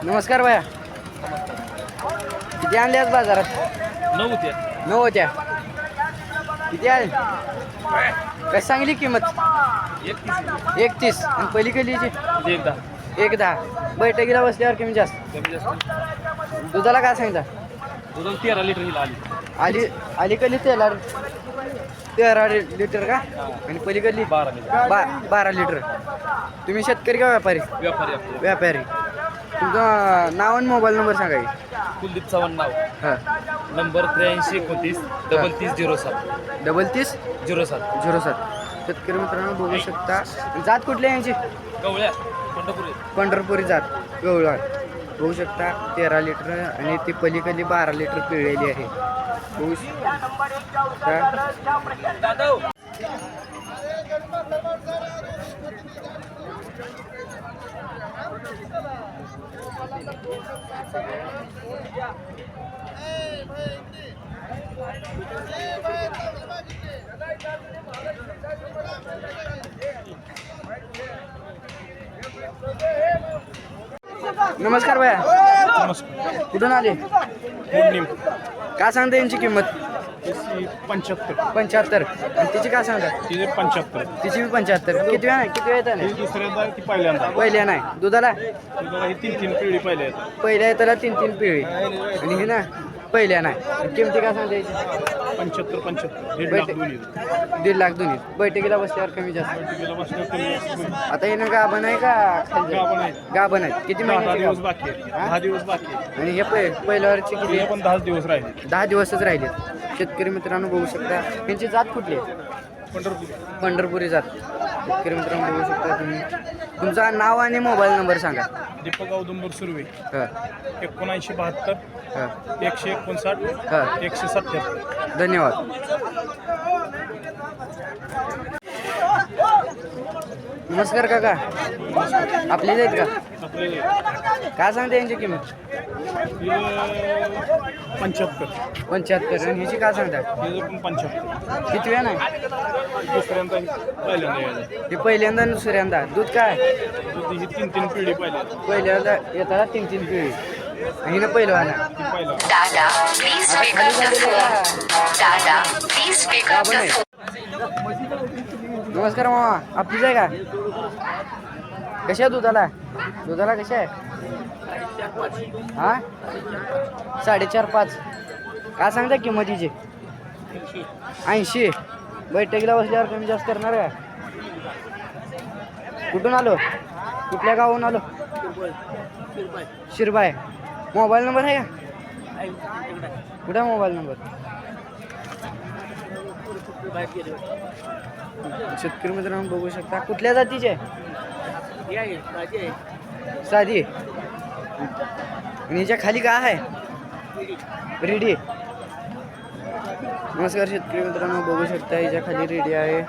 नमस्कार भैया, किती आणले आज बाजारात? 9 होत्या. 9 होत्या. किती आहे? काय सांगली किंमत? 31. आणि पलीकडलीची? 1.10. बैठकीला बसल्यावर कमी जास्त. दुधाला काय सांगितलं? दुधाला 13 लिटर हिला आली. अलीकडली 13 लिटर का? आणि पलीकडली 12 लिटर. 12 लिटर. तुम्ही शेतकरी का व्यापारी? व्यापारी. तुमचं नाव आणि मोबाईल नंबर सांगा की. कुलदीप चव्हाण नाव. हां. नंबर 8329 3307. 3307. शेतकरी मित्रांनो बघू शकता. जात कुठली यांची? गवळ्या पंढरपुरी जात गवळा. बघू शकता 13 लिटर आणि ती पलीकडली 12 लिटर पिळलेली आहे. बघू शकता. नमस्कार भैया, कुठून आले? काय सांगता यांची किंमत? 75. आणि तिची काय सांगता? 75. तिची बी 75. किती वेळा येतात? दुसऱ्यांदा ती पहिल्यांदा. पहिल्या नाही. दुधाला ही 3 पिढी पहिल्या पहिल्या येताला 3 पिळी. आणि हे ना पहिल्या नाही. किमती काय सांगता याची? 75. 1.5 लाख दोन्ही. बैठकीला बसल्यावर कमी जास्त. आता हे ना गाभण आहे का? गाभण आहेत. किती महिन्याचे? 10 दिवस बाकी. आणि हे पहिल्यावरची किती? पण 10 दिवस राहिले. 10 दिवसच राहिले. शेतकरी मित्रांनो बघू शकता. यांची जात कुठली आहे? पंढरपुरी जात. शेतकरी मित्रांनो बघू शकता तुम्ही. तुमचं नाव आणि मोबाईल नंबर सांगा. दीपक औदुंबर सुर्वे. 7972 हां. 159 177. धन्यवाद. नमस्कार काका, आपलेच आहेत का? काय सांगते यांची किंमत? 75. आणि ह्याची काय सांगता? 75. किती वेळ नाही? दुसऱ्यांदा पहिल्यांदा. ते पहिल्यांदा आणि दुसऱ्यांदा. दूध काय? ही 3 पिढी पहिल्यांदा येताना 3 पिळी. आणि ना पहिलवान दादा please pick up the phone. दादा please pick up the phone. नमस्कार मामा, आपलीच आहे का? कशा आहे दुधाला कशा आहे? हां, 4.5. काय सांगता किंमतीची? 80. बैठकीला बसल्यावर कमी जास्त करणार का? कुठून आलो? कुठल्या गावून आलो? शिरबाय. मोबाईल नंबर आहे का? कुठं मोबाईल नंबर? शेतकरी मित्रांनो बघू शकता. कुठल्या जातीचे? साधी. आणि हिच्या खाली काय आहे? रेडी. नमस्कार शेतकरी मित्रांनो बघू शकता. हिच्या खाली रेडी आहे.